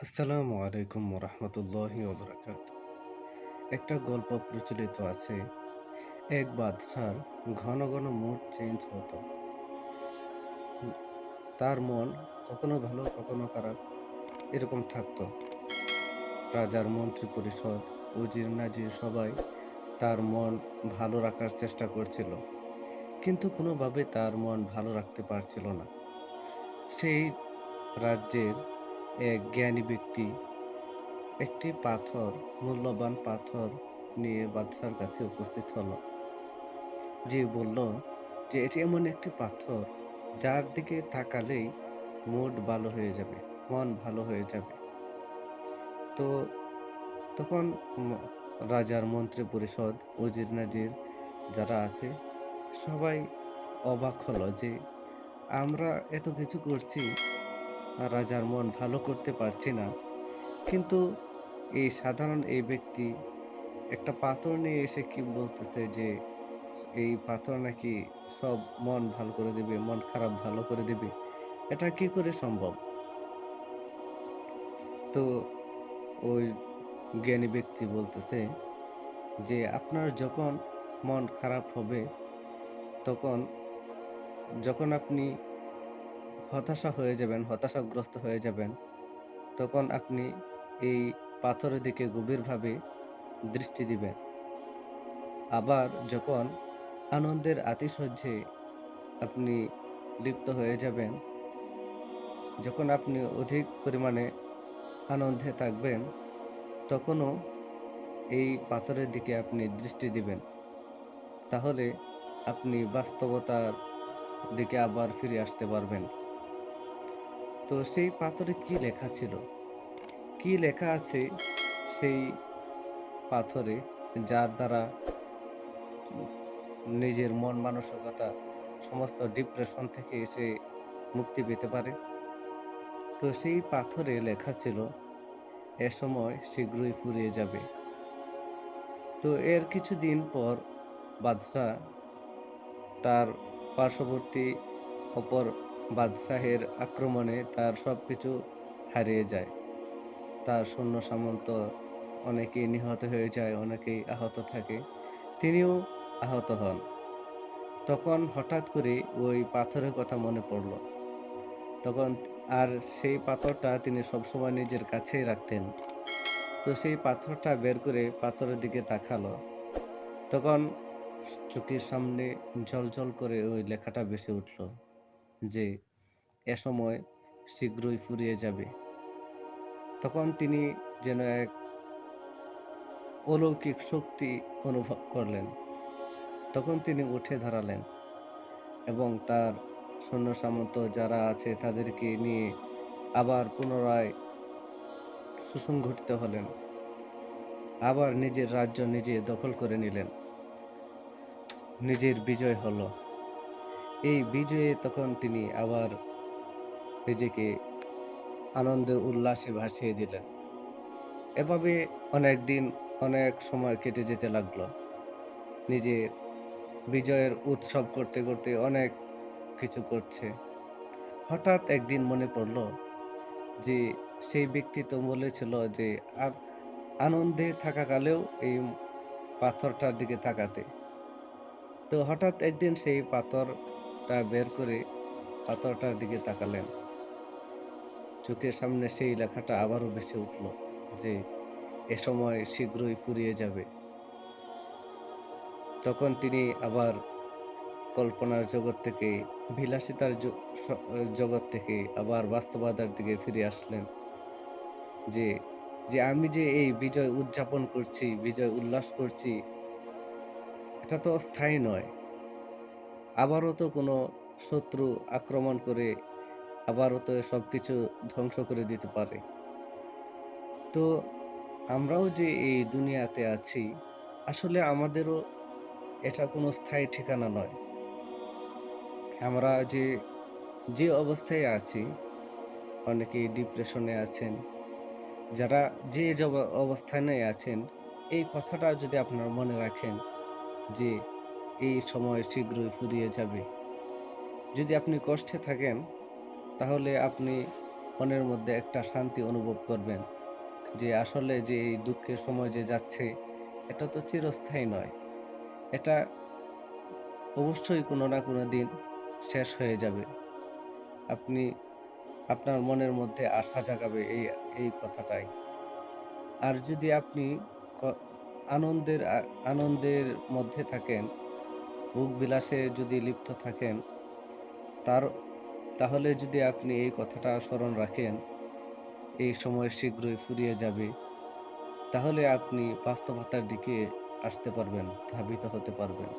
আসসালামু আলাইকুম রহমতুল্লাহি ওবরাকাত। একটা গল্প প্রচলিত আছে। এক বাদশার ঘন ঘন মুড চেঞ্জ হতো। উম, তার মন কখনো ভালো কখনো খারাপ এরকম থাকতো। রাজার মন্ত্রী পরিষদ, উজির নাজির সবাই তার মন ভালো রাখার চেষ্টা করছিল, কিন্তু কোনোভাবে তার মন ভালো রাখতে পারছিল না। সেই রাজ্যের এক জ্ঞানী ব্যক্তি একটি পাথর, মূল্যবান পাথর নিয়ে বাদশার কাছে উপস্থিত হলো। যে বলল যে এটি এমন একটি পাথর যার দিকে তাকালেই মুড ভালো হয়ে যাবে, মন ভালো হয়ে যাবে। তো তখন ম- রাজার মন্ত্রী পরিষদ, উজির নাজির যারা আছে সবাই অবাক হলো যে আমরা এত কিছু করছি, রাজার মন ভালো করতে পারছি না, কিন্তু এই ব্যক্তি একটা পাথর নিয়ে এসে কি বলতেছে যে এই পাথর নাকি সব মন ভালো করে দিবে, মন খারাপ ভালো করে দিবে। এটা কি করে সম্ভব? তো ওই জ্ঞানী ব্যক্তি বলতেছে যে আপনার যখন মন খারাপ হবে, তখন যখন আপনি হতাশা হয়ে যাবেন, হতাশাগ্রস্ত হয়ে যাবেন, তখন আপনি এই পাথরের দিকে গভীরভাবে দৃষ্টি দিবেন। আবার যখন আনন্দের আতিশয্যে আপনি লিপ্ত হয়ে যাবেন, যখন আপনি অধিক পরিমাণে আনন্দে থাকবেন, তখনও এই পাথরের দিকে আপনি দৃষ্টি দিবেন। তাহলে আপনি বাস্তবতার দিকে আবার ফিরে আসতে পারবেন। তো সেই পাথরে কি লেখা ছিল? কি লেখা আছে সেই পাথরে, যার দ্বারা উম নিজের মন মানসিকতা সমস্ত ডিপ্রেশন থেকে সে মুক্তি পেতে পারে? তো সেই পাথরে লেখা ছিল, "এ সময় শীঘ্রই ফুরিয়ে যাবে।" তো এর কিছুদিন পর বাদশাহ তার পার্শ্ববর্তী অপর বাদশাহের আক্রমণে তার সবকিছু হারিয়ে যায়। তার সৈন্য সামন্ত অনেকেই নিহত হয়ে যায়, অনেকেই আহত থাকে। তিনিও আহত হন। তখন হঠাৎ করে ওই পাথরের কথা মনে পড়ল। তখন আর সেই পাথরটা তিনি সবসময় নিজের কাছেই রাখতেন। তো সেই পাথরটা বের করে পাথরের দিকে তাকালো। তখন চোখের সামনে ঝলঝল করে ওই লেখাটা ভেসে উঠল যে এ সময় শীঘ্রই ফুরিয়ে যাবে। তখন তিনি যেন এক অলৌকিক শক্তি অনুভব করলেন। তখন তিনি উঠে দাঁড়ালেন এবং তার সৈন্য সামন্ত যারা আছে তাদেরকে নিয়ে আবার পুনরায় সুসংগঠিত হলেন। আবার নিজের রাজ্য নিজে দখল করে নিলেন। নিজের বিজয় হলো। এই বিজয়ে তখন তিনি আবার নিজেকে আনন্দের উল্লাসে ভাসিয়ে দিলেন। এভাবে অনেক দিন, অনেক সময় কেটে যেতে লাগলো। নিজের বিজয়ের উৎসব করতে করতে অনেক কিছু করছে। হঠাৎ একদিন মনে পড়ল যে সেই ব্যক্তি তো বলেছিল যে আর আনন্দে থাকাকালেও এই পাথরটার দিকে তাকাতে। তো হঠাৎ একদিন সেই পাথরটা বের করে পাথরটার দিকে তাকালেন। চোখের সামনে সেই লেখাটা আবারও ভেসে উঠল যে এ সময় শীঘ্রই ফুরিয়ে যাবে। তখন তিনি আবার কল্পনার জগৎ থেকে, বিলাসিতার জগৎ থেকে আবার বাস্তবতার দিকে ফিরে আসলেন। যে যে আমি যে এই বিজয় উদযাপন করছি, বিজয় উল্লাস করছি, এটা তো স্থায়ী নয়। আবারও তো কোনো শত্রু আক্রমণ করে আবারও তো সবকিছু ধ্বংস করে দিতে পারে। তো আমরাও যে এই দুনিয়াতে আছি, আসলে আমাদেরও এটা কোনো স্থায়ী ঠিকানা নয়। আমরা যে অবস্থায় আছি, অনেকেই ডিপ্রেশনে আছেন। যারা যে অবস্থানে আছেন, এই কথাটা যদি আপনারা মনে রাখেন যে এই সময় শীঘ্রই ফুরিয়ে যাবে। যদি আপনি কষ্টে থাকেন, তাহলে আপনি মনের মধ্যে একটা শান্তি অনুভব করবেন যে আসলে যে এই দুঃখের সময় যে যাচ্ছে এটা তো চিরস্থায়ী নয়। এটা অবশ্যই কোনো না কোনো দিন শেষ হয়ে যাবে। আপনি আপনার মনের মধ্যে আশা জাগাবে এই কথাটাই। আর যদি আপনি ক আনন্দের মধ্যে থাকেন, ভোগ বিলাসে যদি লিপ্ত থাকেন, তার তাহলে যদি আপনি এই কথাটা স্মরণ রাখেন, এই সময় শীঘ্রই ফুরিয়ে যাবে, তাহলে আপনি বাস্তবতার দিকে আসতে পারবেন, ধাবিত হতে পারবেন।